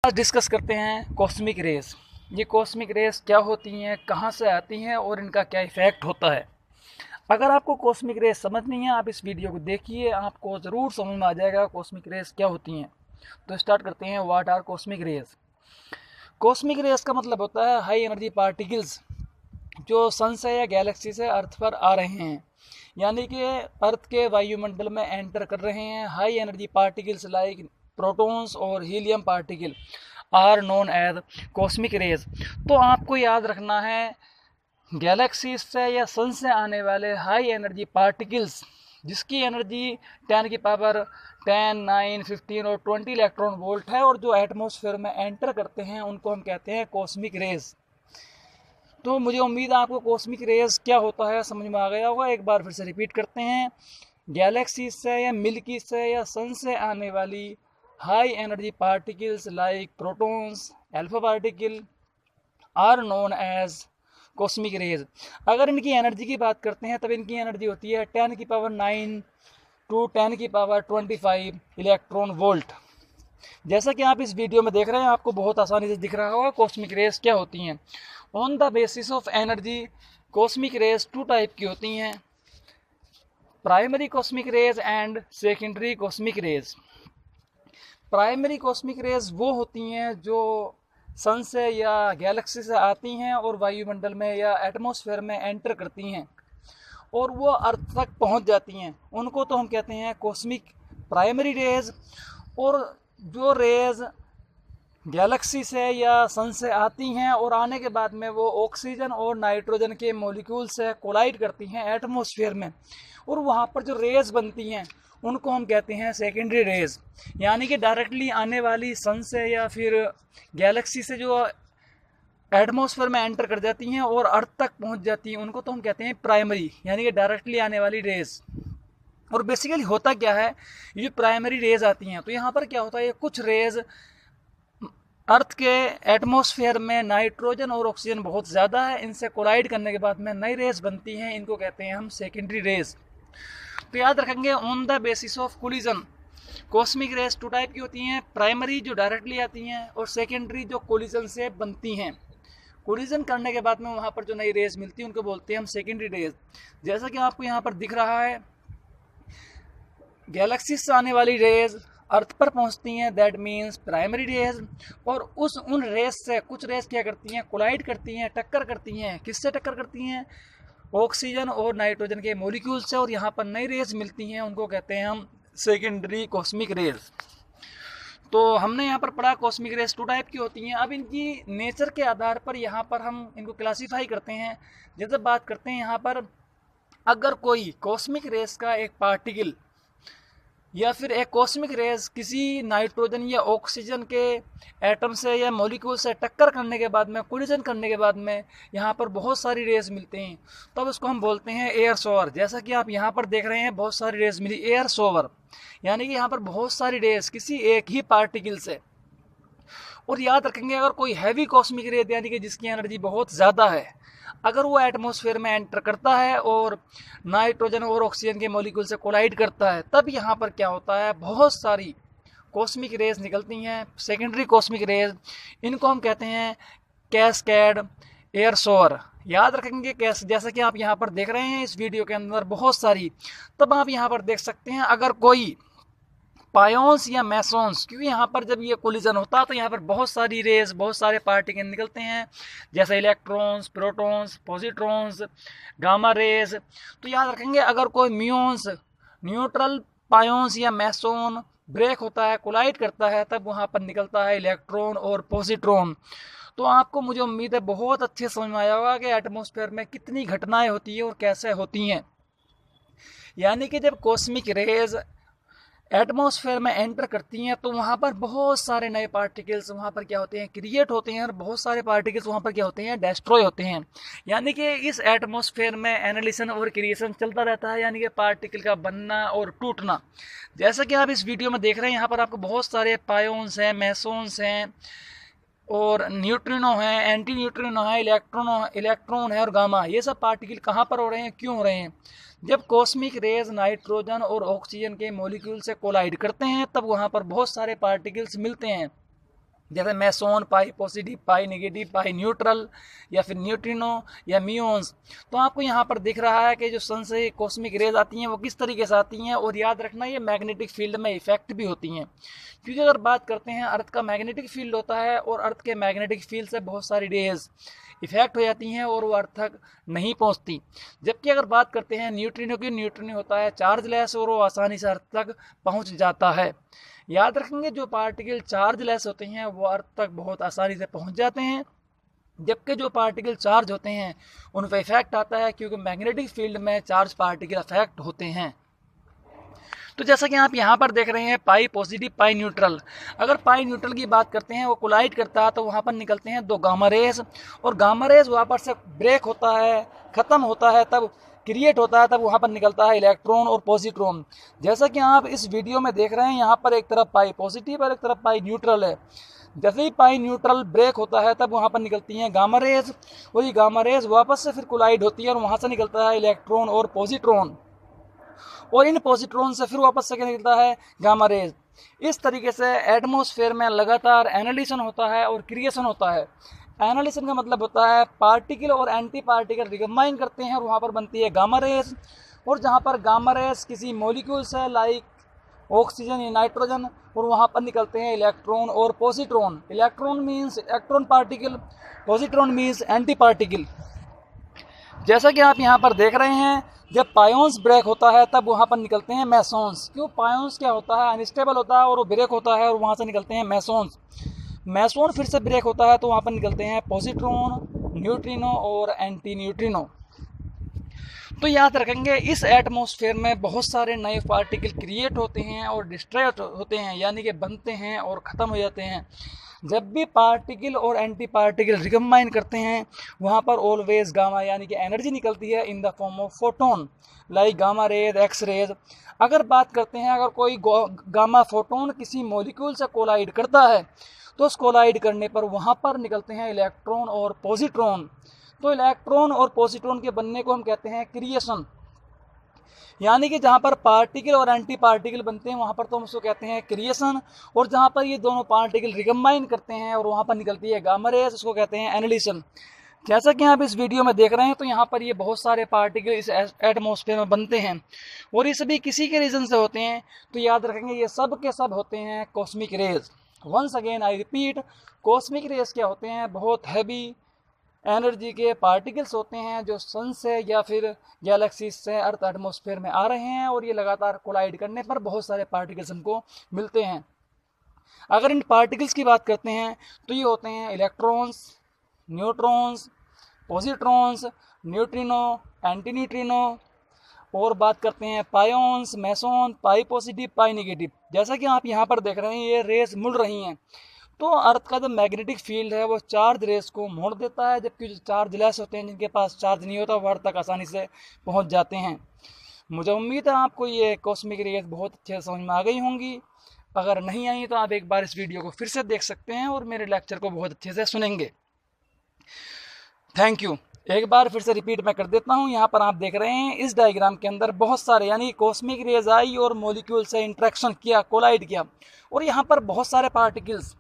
आज डिस्कस करते हैं कॉस्मिक रेस। ये कॉस्मिक रेस क्या होती हैं, कहाँ से आती हैं और इनका क्या इफ़ेक्ट होता है। अगर आपको कॉस्मिक रेस समझ नहीं है, आप इस वीडियो को देखिए, आपको ज़रूर समझ में आ जाएगा कॉस्मिक रेस क्या होती हैं। तो स्टार्ट करते हैं। What are cosmic rays. Cosmic rays का मतलब होता है हाई एनर्जी पार्टिकल्स जो सन से या गैलेक्सी से अर्थ पर आ रहे हैं, यानी कि अर्थ के वायुमंडल में एंटर कर रहे हैं। High energy particles like protons और helium particle are known as cosmic rays. तो आपको याद रखना है, गैलेक्सी से या सन से आने वाले हाई एनर्जी पार्टिकल्स जिसकी एनर्जी 10 की पावर 10, 9, 15 और 20 इलेक्ट्रॉन वोल्ट है और जो एटमॉस्फेयर में एंटर करते हैं उनको हम कहते हैं कॉस्मिक रेज। तो मुझे उम्मीद है आपको कॉस्मिक रेज क्या होता है समझ में आ गया होगा। एक बार फिर से रिपीट करते हैं। गैलेक्सी से या मिल्की से या सन से आने वाली high energy particles like protons, alpha particle are known as cosmic rays. अगर इनकी एनर्जी की बात करते हैं तब इनकी एनर्जी होती है 10 की पावर 9 टू 10 की पावर 25 इलेक्ट्रॉन वोल्ट। जैसा कि आप इस वीडियो में देख रहे हैं, आपको बहुत आसानी से दिख रहा होगा कॉस्मिक रेज क्या होती हैं। On the basis of energy cosmic rays two type की होती हैं, primary cosmic rays and secondary cosmic rays. Primary cosmic rays वो होती हैं जो सन से या गैलेक्सी से आती हैं और वायुमंडल में या एटमॉस्फेयर में एंटर करती हैं और वो अर्थ तक पहुंच जाती हैं, उनको तो हम कहते हैं कॉस्मिक प्राइमरी रेज। और जो रेज गैलेक्सी से या सन से आती हैं और आने के बाद में वो ऑक्सीजन और नाइट्रोजन के मॉलिक्यूल से कोलाइड करती हैं एटमॉस्फेयर में, और वहाँ पर जो रेज बनती हैं उनको हम कहते हैं सेकेंडरी रेज। यानी कि डायरेक्टली आने वाली सन से या फिर गैलेक्सी से जो एटमॉस्फेयर में एंटर कर जाती हैं और अर्थ तक पहुँच जाती हैं उनको तो हम कहते हैं प्राइमरी, यानी कि डायरेक्टली आने वाली रेज। और बेसिकली होता क्या है, ये प्राइमरी रेज आती हैं तो यहाँ पर क्या होता है, कुछ रेज अर्थ के एटमॉस्फेयर में नाइट्रोजन और ऑक्सीजन बहुत ज़्यादा है, इनसे कोलाइड करने के बाद में नई रेज बनती हैं, इनको कहते हैं हम सेकेंडरी रेज। तो याद रखेंगे on the basis of collision cosmic rays two type की होती हैं, प्राइमरी जो डायरेक्टली आती हैं और सेकेंडरी जो कोलिजन से बनती हैं। कोलिजन करने के बाद में वहाँ पर जो नई रेज मिलती है उनको बोलते हैं हम सेकेंडरी रेज। जैसा कि आपको यहाँ पर दिख रहा है, गैलेक्सी से आने वाली रेज अर्थ पर पहुंचती हैं, दैट मीन्स प्राइमरी रेज। और उन रेज से कुछ रेज क्या करती हैं, कोलाइड करती हैं, टक्कर करती हैं। किससे टक्कर करती हैं? ऑक्सीजन और नाइट्रोजन के मॉलिक्यूल से, और यहाँ पर नई रेज मिलती हैं, उनको कहते हैं हम सेकेंडरी कॉस्मिक रेज। तो हमने यहाँ पर पढ़ा कॉस्मिक रेज टू टाइप की होती हैं। अब इनकी नेचर के आधार पर यहाँ पर हम इनको क्लासीफाई करते हैं। जैसे बात करते हैं यहाँ पर, अगर कोई कॉस्मिक रेज का एक पार्टिकल या फिर एक कॉस्मिक रेज किसी नाइट्रोजन या ऑक्सीजन के एटम से या मॉलिक्यूल से टक्कर करने के बाद में, कोलिजन करने के बाद में यहाँ पर बहुत सारी रेज मिलते हैं, तब उसको हम बोलते हैं एयर शॉवर। जैसा कि आप यहाँ पर देख रहे हैं, बहुत सारी रेज मिली, एयर शॉवर, यानी कि यहाँ पर बहुत सारी रेज किसी एक ही पार्टिकल से। और याद रखेंगे, अगर कोई हैवी कॉस्मिक रेज यानी कि जिसकी एनर्जी बहुत ज़्यादा है, अगर वो एटमॉस्फेयर में एंटर करता है और नाइट्रोजन और ऑक्सीजन के मॉलिक्यूल से कोलाइड करता है, तब यहाँ पर क्या होता है, बहुत सारी कॉस्मिक रेज निकलती हैं, सेकेंडरी कॉस्मिक रेज। इनको हम कहते हैं कैस्केड एयर शॉवर। याद रखेंगे कैसे, जैसा कि आप यहाँ पर देख रहे हैं इस वीडियो के अंदर बहुत सारी, तब आप यहाँ पर देख सकते हैं अगर कोई पायोन्स या मैसोन्स, क्योंकि यहाँ पर जब ये कोलिजन होता है तो यहाँ पर बहुत सारी रेज, बहुत सारे पार्टिकल निकलते हैं, जैसे electrons, protons, positrons, gamma rays. तो याद रखेंगे अगर कोई म्यून्स, न्यूट्रल पायोन्स या मैसोन ब्रेक होता है, कोलाइड करता है, तब वहाँ पर निकलता है इलेक्ट्रॉन और पॉजिट्रॉन। तो आपको, मुझे उम्मीद है, बहुत अच्छे समझ में आया होगा कि एटमॉस्फेयर में कितनी घटनाएं होती हैं और कैसे होती हैं। यानी कि जब कॉस्मिक रेज एटमॉस्फेयर में एंटर करती हैं तो वहाँ पर बहुत सारे नए पार्टिकल्स वहाँ पर क्या होते हैं, क्रिएट होते हैं, और बहुत सारे पार्टिकल्स वहाँ पर क्या होते हैं, डिस्ट्रॉय होते हैं। यानी कि इस एटमॉस्फेयर में एनालिसिस और क्रिएशन चलता रहता है, यानी कि पार्टिकल का बनना और टूटना। जैसा कि आप इस वीडियो में देख रहे हैं, यहाँ पर आपको बहुत सारे पायोन्स हैं, मैसोन्स हैं और न्यूट्रिनो हैं, एंटी न्यूट्रिनो है, इलेक्ट्रॉन है और गामा। ये सब पार्टिकल कहाँ पर हो रहे हैं, क्यों हो रहे हैं? जब कॉस्मिक रेज नाइट्रोजन और ऑक्सीजन के मॉलिक्यूल से कोलाइड करते हैं, तब वहाँ पर बहुत सारे पार्टिकल्स मिलते हैं। जैसे मेसोन, पाई पॉजिटिव, पाई नेगेटिव, पाई न्यूट्रल, या फिर न्यूट्रिनो या म्यून्स। तो आपको यहाँ पर दिख रहा है कि जो सन से कॉस्मिक रेज आती हैं वो किस तरीके से आती हैं, और याद रखना ये मैग्नेटिक फील्ड में इफेक्ट भी होती हैं। क्योंकि अगर बात करते हैं, अर्थ का मैग्नेटिक फील्ड होता है और अर्थ के मैग्नेटिक फील्ड से बहुत सारी रेज इफेक्ट हो जाती हैं और वो अर्थ तक नहीं पहुंचती। जबकि अगर बात करते हैं न्यूट्रिनो की, न्यूट्रिनो होता है चार्जलेस और वो आसानी से अर्थ तक पहुंच जाता है। याद रखेंगे जो पार्टिकल चार्जलेस होते हैं वो अर्थ तक बहुत आसानी से पहुंच जाते हैं, जबकि जो पार्टिकल चार्ज होते हैं उन पर इफेक्ट आता है, क्योंकि मैग्नेटिक फील्ड में चार्ज पार्टिकल इफेक्ट होते हैं। तो जैसा कि आप यहाँ पर देख रहे हैं पाई पॉजिटिव, पाई न्यूट्रल। अगर पाई न्यूट्रल की बात करते हैं, वो कोलाइड करता है तो वहाँ पर निकलते हैं दो गामा रेज, और गामा रेज वहाँ पर से ब्रेक होता है, ख़त्म होता है, तब क्रिएट होता है, तब वहाँ पर निकलता है इलेक्ट्रॉन और पॉजिट्रॉन। जैसा कि आप इस वीडियो में देख रहे हैं, यहाँ पर एक तरफ पाई पॉजिटिव और एक तरफ पाई न्यूट्रल है। जैसे ही पाई न्यूट्रल ब्रेक होता है तब वहाँ पर निकलती हैं गामा रेज, और ये गामा रेज वापस से फिर कोलाइड होती है और वहाँ से निकलता है इलेक्ट्रॉन और पॉजिट्रॉन, और इन पॉजिट्रॉन से फिर वापस से क्या निकलता है, गामा रेज। इस तरीके से एटमॉस्फेयर में लगातार एनालिसिस होता है और क्रिएशन होता है। एनालिसिस का मतलब होता है पार्टिकल और एंटी पार्टिकल रिकम्बाइन करते हैं और वहाँ पर बनती है गामा रेज। और जहाँ पर गामा रेज किसी मॉलिक्यूल से लाइक ऑक्सीजन या नाइट्रोजन, और वहाँ पर निकलते हैं इलेक्ट्रॉन और positron. Electron means electron particle, positron means anti particle. जैसा कि आप यहाँ पर देख रहे हैं, जब पायोन्स ब्रेक होता है तब वहाँ पर निकलते हैं मैसोन्स। क्यों, पायोन्स क्या होता है, अनस्टेबल होता है और वो ब्रेक होता है और वहाँ से निकलते हैं मैसोन्स। मैसोन फिर से ब्रेक होता है तो वहाँ पर निकलते हैं पॉजिट्रॉन, न्यूट्रिनो और एंटी न्यूट्रिनो। तो याद रखेंगे इस एटमॉस्फेयर में बहुत सारे नए पार्टिकल क्रिएट होते हैं और डिस्ट्रॉय होते हैं, यानी कि बनते हैं और ख़त्म हो जाते हैं। जब भी पार्टिकल और एंटी पार्टिकल रिकम्बाइन करते हैं, वहाँ पर ऑलवेज गामा यानी कि एनर्जी निकलती है in the form of photon, like gamma rays, X rays. अगर बात करते हैं, अगर कोई गामा फोटोन किसी मॉलिक्यूल से कोलाइड करता है तो उस कोलाइड करने पर वहाँ पर निकलते हैं इलेक्ट्रॉन और पॉजिट्रॉन। तो इलेक्ट्रॉन और पॉजिट्रॉन के बनने को हम कहते हैं क्रिएशन, यानी कि जहाँ पर पार्टिकल और एंटी पार्टिकल बनते हैं वहाँ पर तो हम उसको कहते हैं क्रिएशन, और जहाँ पर ये दोनों पार्टिकल रिकम्बाइन करते हैं और वहाँ पर निकलती है गामा रेज, उसको कहते हैं एनालिसिस। जैसा कि आप इस वीडियो में देख रहे हैं, तो यहाँ पर ये बहुत सारे पार्टिकल इस एटमॉस्फेयर में बनते हैं और ये सभी किसी के रीजन से होते हैं। तो याद रखेंगे ये सब के सब होते हैं cosmic rays. Once again I repeat, cosmic rays क्या होते हैं, बहुत हैवी एनर्जी के पार्टिकल्स होते हैं जो सन से या फिर गैलेक्सी से अर्थ एटमॉस्फेयर में आ रहे हैं, और ये लगातार कोलाइड करने पर बहुत सारे पार्टिकल्स हमको मिलते हैं। अगर इन पार्टिकल्स की बात करते हैं तो ये होते हैं electrons, neutrons, positrons, neutrino, anti neutrino, और बात करते हैं पायोन्स, मेसोन, पाई पॉजिटिव, पाई नेगेटिव। जैसा कि आप यहाँ पर देख रहे हैं ये रेस मुड़ रही हैं, तो अर्थ का जो मैग्नेटिक फील्ड है वो चार्ज रेस को मोड़ देता है, जबकि जो चार्ज लेस होते हैं, जिनके पास चार्ज नहीं होता, वो अर्थ तक आसानी से पहुँच जाते हैं। मुझे उम्मीद है आपको ये कॉस्मिक रेस बहुत अच्छे से समझ में आ गई होंगी। अगर नहीं आई तो आप एक बार इस वीडियो को फिर से देख सकते हैं और मेरे लेक्चर को बहुत अच्छे से सुनेंगे। Thank you. एक बार फिर से रिपीट मैं कर देता हूँ। यहाँ पर आप देख रहे हैं इस डायग्राम के अंदर बहुत सारे यानी कॉस्मिक रेज आई और मॉलिक्यूल से इंट्रैक्शन किया, कोलाइड किया, और यहाँ पर बहुत सारे पार्टिकल्स